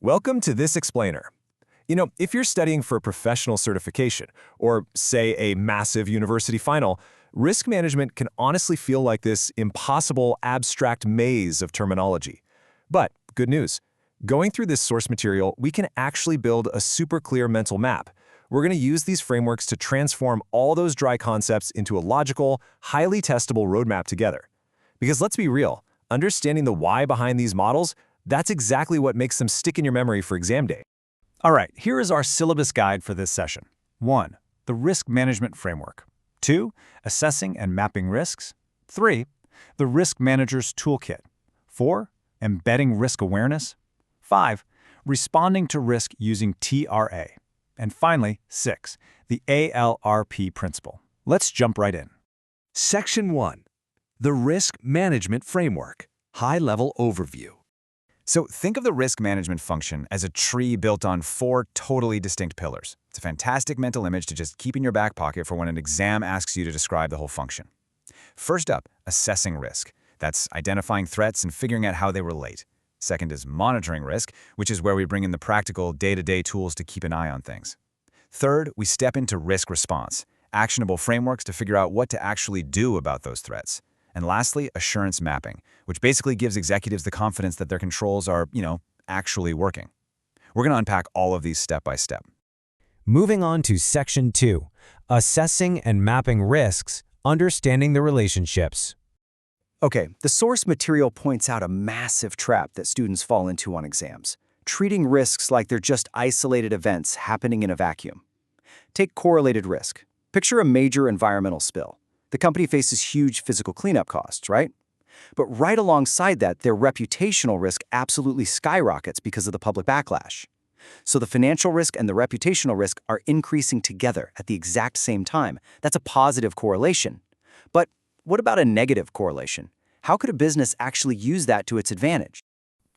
Welcome to This Explainer. If you're studying for a professional certification, or say a massive university final, risk management can honestly feel like this impossible abstract maze of terminology. But good news, going through this source material, we can actually build a super clear mental map. We're going to use these frameworks to transform all those dry concepts into a logical, highly testable roadmap together. Because let's be real, understanding the why behind these models, that's exactly what makes them stick in your memory for exam day. All right, here is our syllabus guide for this session. 1. The risk management framework. 2. Assessing and mapping risks. 3. The risk manager's toolkit. 4. Embedding risk awareness. 5. Responding to risk using TRA. And finally, 6. The ALRP principle. Let's jump right in. Section 1. The Risk Management Framework. High-level overview. So think of the risk management function as a tree built on 4 totally distinct pillars. It's a fantastic mental image to just keep in your back pocket for when an exam asks you to describe the whole function. First up, assessing risk. That's identifying threats and figuring out how they relate. Second is monitoring risk, which is where we bring in the practical day-to-day tools to keep an eye on things. Third, we step into risk response, actionable frameworks to figure out what to actually do about those threats. And lastly, assurance mapping, which basically gives executives the confidence that their controls are, actually working. We're going to unpack all of these step by step. Moving on to Section 2, Assessing and Mapping Risks, Understanding the Relationships. Okay, the source material points out a massive trap that students fall into on exams, treating risks like they're just isolated events happening in a vacuum. Take correlated risk. Picture a major environmental spill. The company faces huge physical cleanup costs, right? But right alongside that, their reputational risk absolutely skyrockets because of the public backlash. So the financial risk and the reputational risk are increasing together at the exact same time. That's a positive correlation. But what about a negative correlation? How could a business actually use that to its advantage?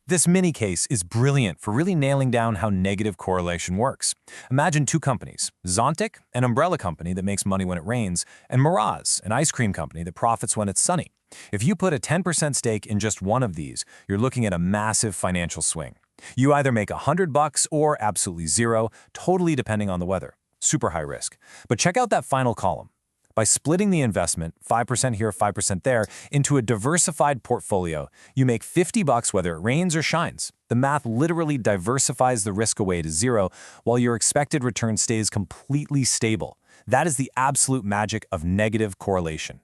This mini case is brilliant for really nailing down how negative correlation works. Imagine 2 companies, Zontic, an umbrella company that makes money when it rains, and Miraz, an ice cream company that profits when it's sunny. If you put a 10% stake in just one of these, you're looking at a massive financial swing. You either make $100 or absolutely zero, totally depending on the weather. Super high risk. But check out that final column. By splitting the investment, 5% here, 5% there, into a diversified portfolio, you make $50 whether it rains or shines. The math literally diversifies the risk away to zero, while your expected return stays completely stable. That is the absolute magic of negative correlation.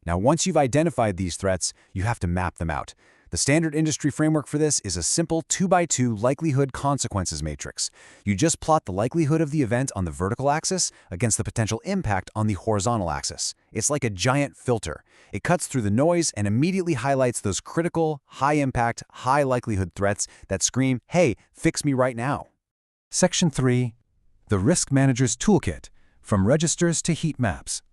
Now, once you've identified these threats, you have to map them out. The standard industry framework for this is a simple 2x2 likelihood consequences matrix. You just plot the likelihood of the event on the vertical axis against the potential impact on the horizontal axis. It's like a giant filter. It cuts through the noise and immediately highlights those critical, high-impact, high-likelihood threats that scream, "Hey, fix me right now." Section 3. The Risk Manager's Toolkit, from registers to heat maps.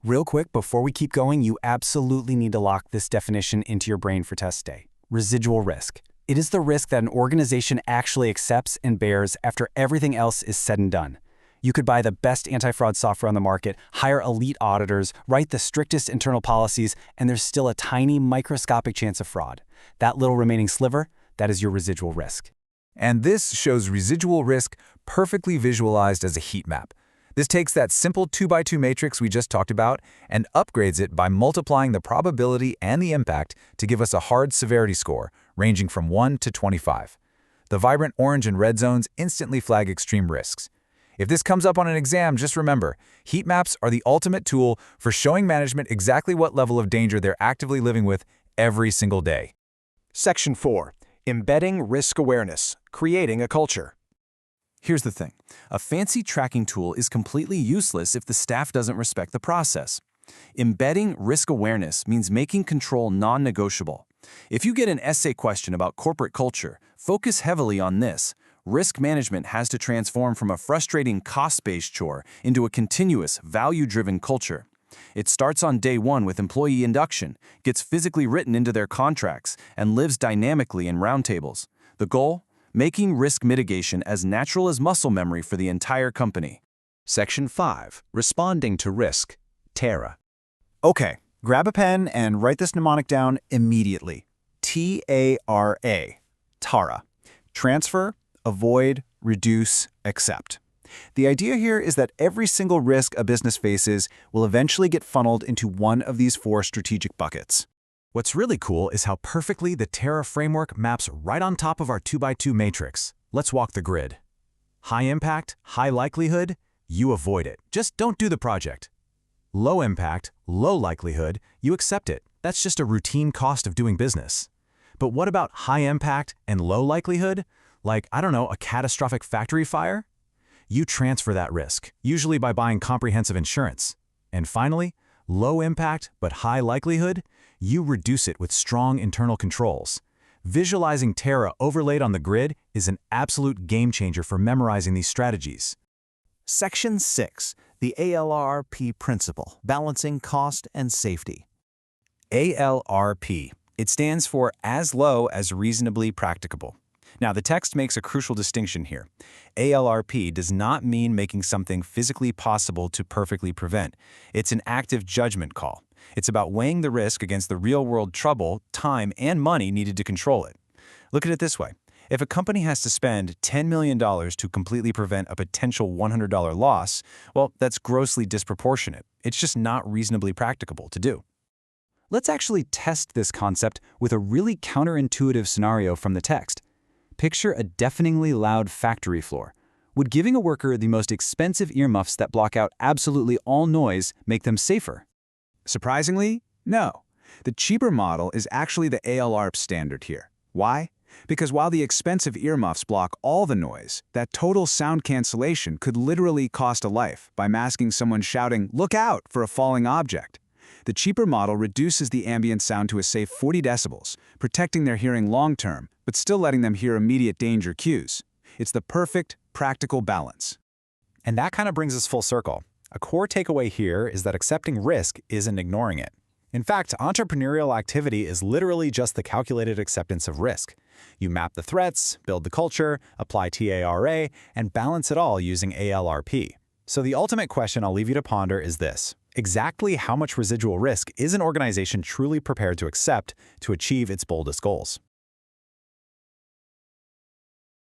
Real quick, before we keep going, you absolutely need to lock this definition into your brain for test day. Residual risk. It is the risk that an organization actually accepts and bears after everything else is said and done. You could buy the best anti-fraud software on the market, hire elite auditors, write the strictest internal policies, and there's still a tiny microscopic chance of fraud. That little remaining sliver, that is your residual risk. And this shows residual risk perfectly visualized as a heat map. This takes that simple 2x2 matrix we just talked about and upgrades it by multiplying the probability and the impact to give us a hard severity score ranging from 1 to 25. The vibrant orange and red zones instantly flag extreme risks. If this comes up on an exam, just remember, heat maps are the ultimate tool for showing management exactly what level of danger they're actively living with every single day. Section 4. Embedding Risk Awareness. Creating a Culture. Here's the thing. A fancy tracking tool is completely useless if the staff doesn't respect the process. Embedding risk awareness means making control non-negotiable. If you get an essay question about corporate culture, focus heavily on this. Risk management has to transform from a frustrating cost-based chore into a continuous, value-driven culture. It starts on day 1 with employee induction, gets physically written into their contracts, and lives dynamically in roundtables. The goal? Making risk mitigation as natural as muscle memory for the entire company. Section 5. Responding to Risk. TARA. Okay, grab a pen and write this mnemonic down immediately. T-A-R-A. TARA. Transfer, avoid, reduce, accept. The idea here is that every single risk a business faces will eventually get funneled into one of these 4 strategic buckets. What's really cool is how perfectly the Terra framework maps right on top of our 2x2 matrix. Let's walk the grid. High impact, high likelihood, you avoid it. Just don't do the project. Low impact, low likelihood, you accept it. That's just a routine cost of doing business. But what about high impact and low likelihood? Like, I don't know, a catastrophic factory fire? You transfer that risk, usually by buying comprehensive insurance. And finally, low impact but high likelihood, you reduce it with strong internal controls. Visualizing Terra overlaid on the grid is an absolute game changer for memorizing these strategies. Section 6, the ALRP principle, balancing cost and safety. ALRP. It stands for as low as reasonably practicable. Now, the text makes a crucial distinction here. ALRP does not mean making something physically possible to perfectly prevent. It's an active judgment call. It's about weighing the risk against the real-world trouble, time, and money needed to control it. Look at it this way. If a company has to spend $10 million to completely prevent a potential $100 loss, well, that's grossly disproportionate. It's just not reasonably practicable to do. Let's actually test this concept with a really counterintuitive scenario from the text. Picture a deafeningly loud factory floor. Would giving a worker the most expensive earmuffs that block out absolutely all noise make them safer? Surprisingly, no. The cheaper model is actually the ALRP standard here. Why? Because while the expensive earmuffs block all the noise, that total sound cancellation could literally cost a life by masking someone shouting, "Look out!" for a falling object. The cheaper model reduces the ambient sound to a safe 40 decibels, protecting their hearing long-term, but still letting them hear immediate danger cues. It's the perfect, practical balance. And that kind of brings us full circle. A core takeaway here is that accepting risk isn't ignoring it. In fact, entrepreneurial activity is literally just the calculated acceptance of risk. You map the threats, build the culture, apply TARA, and balance it all using ALRP. So the ultimate question I'll leave you to ponder is this. Exactly how much residual risk is an organization truly prepared to accept to achieve its boldest goals?